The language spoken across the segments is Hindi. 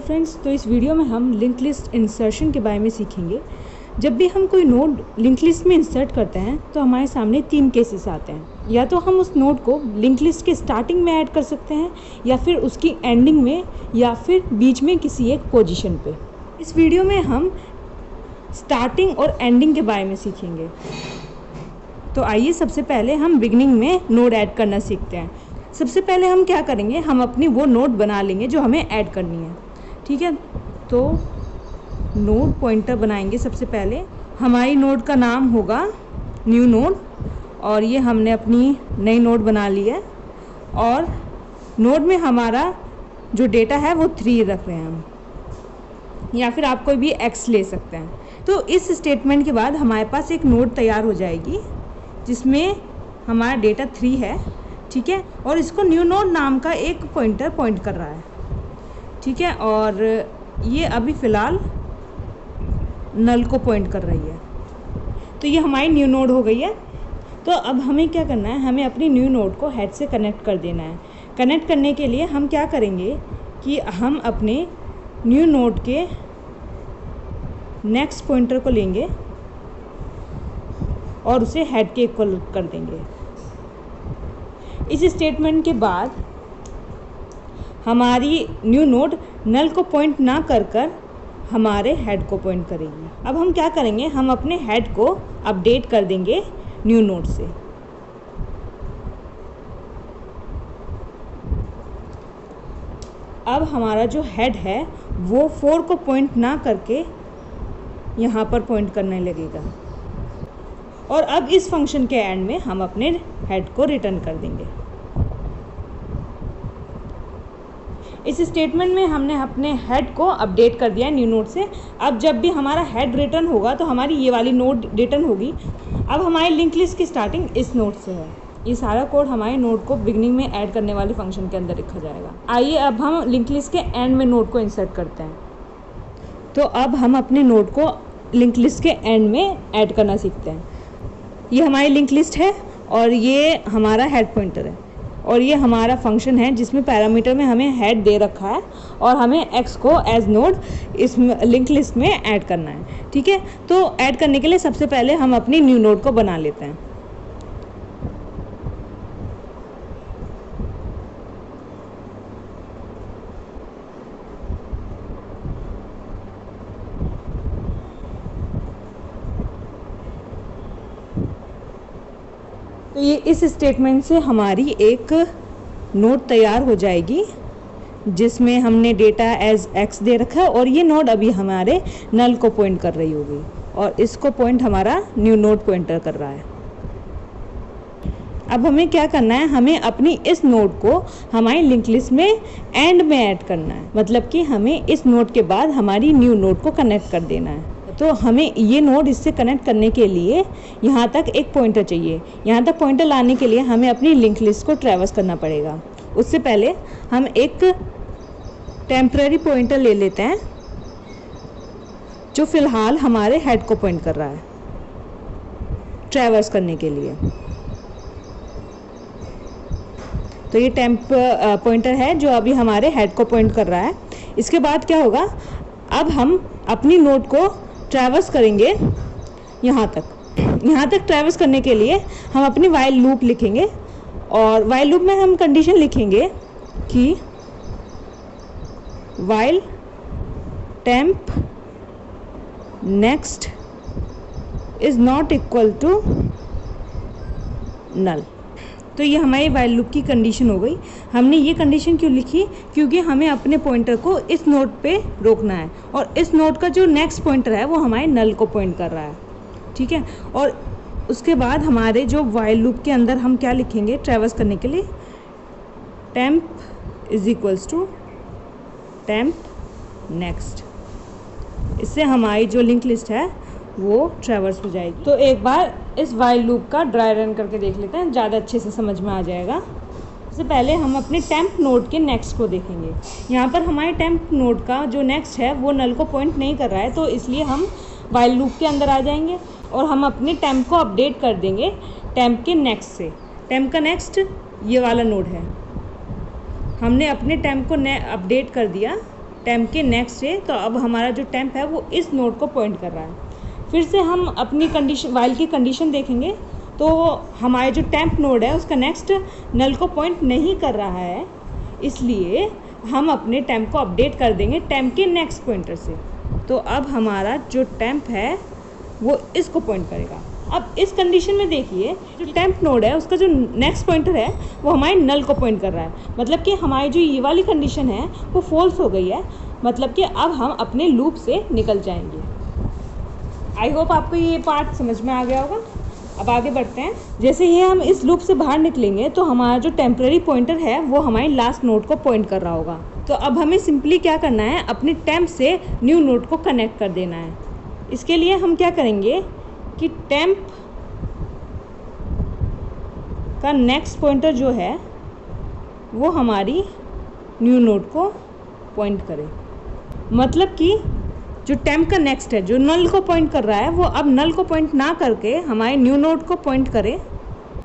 हेलो फ्रेंड्स, तो इस वीडियो में हम लिंक लिस्ट इंसर्शन के बारे में सीखेंगे। जब भी हम कोई नोड लिंक लिस्ट में इंसर्ट करते हैं तो हमारे सामने 3 केसेस आते हैं। या तो हम उस नोड को लिंक लिस्ट के स्टार्टिंग में ऐड कर सकते हैं, या फिर उसकी एंडिंग में, या फिर बीच में किसी एक पोजीशन पे। इस वीडियो में हम स्टार्टिंग और एंडिंग के बारे में सीखेंगे। तो आइए सबसे पहले हम बिगिनिंग में नोड ऐड करना सीखते हैं। सबसे पहले हम क्या करेंगे, हम अपनी वो नोड बना लेंगे जो हमें ऐड करनी है। ठीक है, तो नोड पॉइंटर बनाएंगे। सबसे पहले हमारी नोड का नाम होगा न्यू नोड, और ये हमने अपनी नई नोड बना ली है। और नोड में हमारा जो डेटा है वो 3 रख रहे हैं हम, या फिर आप कोई भी x ले सकते हैं। तो इस स्टेटमेंट के बाद हमारे पास एक नोड तैयार हो जाएगी जिसमें हमारा डेटा 3 है। ठीक है, और इसको न्यू नोड नाम का एक पॉइंटर पॉइंट कर रहा है। ठीक है, और ये अभी फ़िलहाल नल को पॉइंट कर रही है। तो ये हमारी न्यू नोड हो गई है। तो अब हमें क्या करना है, हमें अपनी न्यू नोड को हेड से कनेक्ट कर देना है। कनेक्ट करने के लिए हम क्या करेंगे कि हम अपने न्यू नोड के नेक्स्ट पॉइंटर को लेंगे और उसे हेड के इक्वल कर देंगे। इस स्टेटमेंट के बाद हमारी न्यू नोड नल को पॉइंट ना कर हमारे हेड को पॉइंट करेगी। अब हम क्या करेंगे, हम अपने हेड को अपडेट कर देंगे न्यू नोड से। अब हमारा जो हेड है वो 4 को पॉइंट ना करके यहाँ पर पॉइंट करने लगेगा। और अब इस फंक्शन के एंड में हम अपने हेड को रिटर्न कर देंगे। इस स्टेटमेंट में हमने अपने हेड को अपडेट कर दिया है न्यू नोड से। अब जब भी हमारा हेड रिटर्न होगा तो हमारी ये वाली नोड रिटर्न होगी। अब हमारी लिंक लिस्ट की स्टार्टिंग इस नोड से है। ये सारा कोड हमारे नोड को बिगनिंग में ऐड करने वाले फंक्शन के अंदर लिखा जाएगा। आइए अब हम लिंक लिस्ट के एंड में नोड को इंसर्ट करते हैं। तो अब हम अपने नोड को लिंक लिस्ट के एंड में ऐड करना सीखते हैं। ये हमारी लिंक लिस्ट है और ये हमारा हेड पॉइंटर है, और ये हमारा फंक्शन है जिसमें पैरामीटर में हमें हेड दे रखा है और हमें x को एज नोड इस लिंक लिस्ट में ऐड करना है। ठीक है, तो ऐड करने के लिए सबसे पहले हम अपनी न्यू नोड को बना लेते हैं। तो ये इस स्टेटमेंट से हमारी एक नोड तैयार हो जाएगी जिसमें हमने डेटा एज x दे रखा है, और ये नोड अभी हमारे नल को पॉइंट कर रही होगी, और इसको पॉइंट हमारा न्यू नोड पॉइंटर कर रहा है। अब हमें क्या करना है, हमें अपनी इस नोड को हमारी लिंक लिस्ट में एंड में ऐड करना है। मतलब कि हमें इस नोड के बाद हमारी न्यू नोड को कनेक्ट कर देना है। तो हमें ये नोड इससे कनेक्ट करने के लिए यहाँ तक एक पॉइंटर चाहिए। यहाँ तक पॉइंटर लाने के लिए हमें अपनी लिंक लिस्ट को ट्रैवर्स करना पड़ेगा। उससे पहले हम एक टेम्पररी पॉइंटर ले लेते हैं जो फ़िलहाल हमारे हेड को पॉइंट कर रहा है ट्रैवर्स करने के लिए। तो ये टेम्प पॉइंटर है जो अभी हमारे हेड को पॉइंट कर रहा है। इसके बाद क्या होगा, अब हम अपनी नोड को ट्रैवर्स करेंगे यहाँ तक ट्रैवर्स करने के लिए हम अपनी वाइल लूप लिखेंगे, और वाइल लूप में हम कंडीशन लिखेंगे कि while temp next is not equal to null. तो ये हमारी वाइल लूप की कंडीशन हो गई। हमने ये कंडीशन क्यों लिखी, क्योंकि हमें अपने पॉइंटर को इस नोड पे रोकना है, और इस नोड का जो नेक्स्ट पॉइंटर है वो हमारे नल को पॉइंट कर रहा है। ठीक है, और उसके बाद हमारे जो वाइल लूप के अंदर हम क्या लिखेंगे ट्रैवर्स करने के लिए, temp is equals to temp next. इससे हमारी जो लिंक लिस्ट है वो ट्रैवर्स हो जाएगी। तो एक बार इस वाइल लूप का ड्राई रन करके देख लेते हैं, ज़्यादा अच्छे से समझ में आ जाएगा। सबसे पहले हम अपने टेम्प नोड के नेक्स्ट को देखेंगे। यहाँ पर हमारे टेम्प नोड का जो नेक्स्ट है वो नल को पॉइंट नहीं कर रहा है, तो इसलिए हम वाइल लूप के अंदर आ जाएंगे और हम अपने टेम्प को अपडेट कर देंगे टेम्प के नेक्स्ट से। टेम्प का नेक्स्ट ये वाला नोड है। हमने अपने टेम्प को अपडेट कर दिया टेम्प के नेक्स्ट है, तो अब हमारा जो टेम्प है वो इस नोड को पॉइंट कर रहा है। फिर से हम अपनी कंडीशन वाइल की कंडीशन देखेंगे तो हमारे जो टेम्प नोड है उसका नेक्स्ट नल को पॉइंट नहीं कर रहा है, इसलिए हम अपने टेम्प को अपडेट कर देंगे टेम्प के नेक्स्ट पॉइंटर से। तो अब हमारा जो टेम्प है वो इसको पॉइंट करेगा। अब इस कंडीशन में देखिए जो टेम्प नोड है उसका जो नेक्स्ट पॉइंटर है वो हमारे नल को पॉइंट कर रहा है, मतलब कि हमारी जो ये वाली कंडीशन है वो फॉल्स हो गई है, मतलब कि अब हम अपने लूप से निकल जाएंगे। आई होप आपको ये पार्ट समझ में आ गया होगा। अब आगे बढ़ते हैं। जैसे ही हम इस लूप से बाहर निकलेंगे तो हमारा जो टेम्पररी पॉइंटर है वो हमारे लास्ट नोड को पॉइंट कर रहा होगा। तो अब हमें सिंपली क्या करना है, अपने टेम्प से न्यू नोड को कनेक्ट कर देना है। इसके लिए हम क्या करेंगे कि टेम्प का नेक्स्ट पॉइंटर जो है वो हमारी न्यू नोड को पॉइंट करे, मतलब कि जो टेम्प का नेक्स्ट है जो नल को पॉइंट कर रहा है वो अब नल को पॉइंट ना करके हमारे न्यू नोड को पॉइंट करे।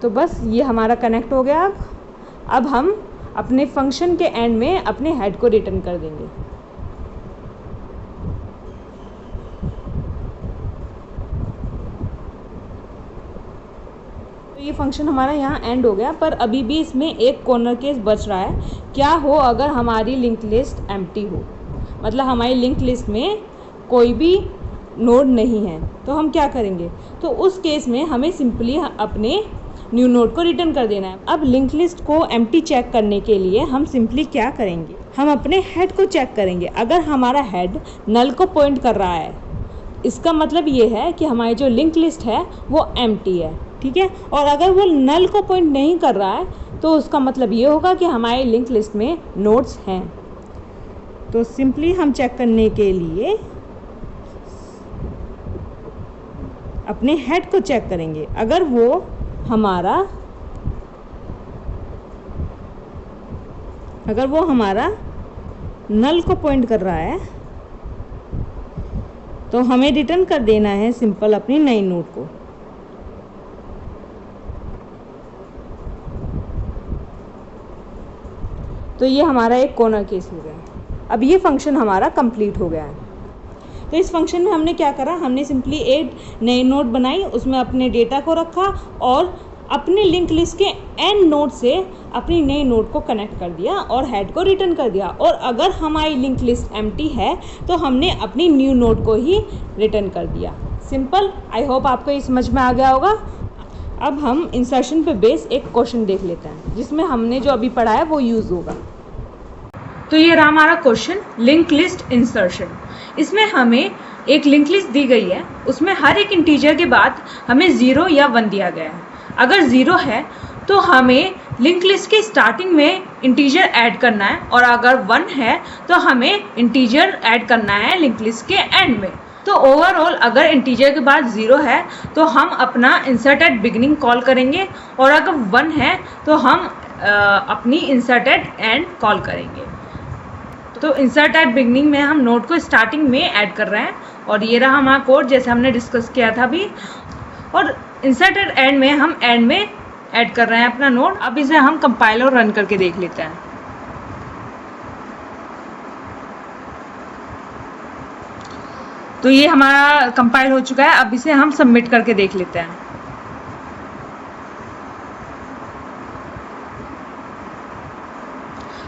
तो बस ये हमारा कनेक्ट हो गया। अब हम अपने फंक्शन के एंड में अपने हेड को रिटर्न कर देंगे। तो ये फंक्शन हमारा यहाँ एंड हो गया, पर अभी भी इसमें एक कॉर्नर केस बच रहा है। क्या हो अगर हमारी लिंक लिस्ट एम्प्टी हो, मतलब हमारी लिंक लिस्ट में कोई भी नोड नहीं है, तो हम क्या करेंगे। तो उस केस में हमें सिंपली अपने न्यू नोड को रिटर्न कर देना है। अब लिंक लिस्ट को एम्प्टी चेक करने के लिए हम सिंपली क्या करेंगे, हम अपने हेड को चेक करेंगे। अगर हमारा हेड नल को पॉइंट कर रहा है इसका मतलब ये है कि हमारी जो लिंक लिस्ट है वो एम्प्टी है, ठीक है। और अगर वो नल को पॉइंट नहीं कर रहा है तो उसका मतलब ये होगा कि हमारी लिंक लिस्ट में नोड्स हैं। तो सिंपली हम चेक करने के लिए अपने हेड को चेक करेंगे। अगर वो हमारा नल को पॉइंट कर रहा है तो हमें रिटर्न कर देना है सिंपल अपनी नई नोड को। तो ये हमारा एक कॉर्नर केस हो गया। अब ये फंक्शन हमारा कंप्लीट हो गया है। तो इस फंक्शन में हमने क्या करा, हमने सिंपली एक नई नोड बनाई, उसमें अपने डेटा को रखा और अपने लिंक लिस्ट के एंड नोड से अपनी नई नोड को कनेक्ट कर दिया और हेड को रिटर्न कर दिया। और अगर हमारी लिंक लिस्ट एम्प्टी है तो हमने अपनी न्यू नोड को ही रिटर्न कर दिया। सिंपल। आई होप आपको ये समझ में आ गया होगा। अब हम इंसर्शन पे बेस एक क्वेश्चन देख लेते हैं जिसमें हमने जो अभी पढ़ा है वो यूज़ होगा। तो ये रहा हमारा क्वेश्चन, लिंक लिस्ट इंसर्शन। इसमें हमें एक लिंक लिस्ट दी गई है, उसमें हर एक इंटीजर के बाद हमें 0 या 1 दिया गया है। अगर 0 है तो हमें लिंक लिस्ट के स्टार्टिंग में इंटीजर ऐड करना है, और अगर 1 है तो हमें इंटीजर ऐड करना है लिंक लिस्ट के एंड में। तो ओवरऑल अगर इंटीजर के बाद 0 है तो हम अपना इंसर्ट एट बिगिनिंग कॉल करेंगे, और अगर 1 है तो हम अपनी इंसर्ट एट एंड कॉल करेंगे। तो इंसर्ट एट बिगनिंग में हम नोड को स्टार्टिंग में ऐड कर रहे हैं, और ये रहा हमारा कोड जैसे हमने डिस्कस किया था अभी। और इंसर्ट एट एंड में हम एंड में ऐड कर रहे हैं अपना नोड। अब इसे हम कंपाइल और रन करके देख लेते हैं। तो ये हमारा कंपाइल हो चुका है। अब इसे हम सबमिट करके देख लेते हैं।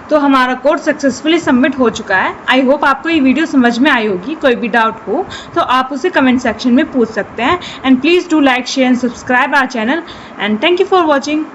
तो हमारा कोड सक्सेसफुली सबमिट हो चुका है। आई होप आपको ये वीडियो समझ में आई होगी। कोई भी डाउट हो तो आप उसे कमेंट सेक्शन में पूछ सकते हैं। And please do like, share and subscribe our channel. And thank you for watching.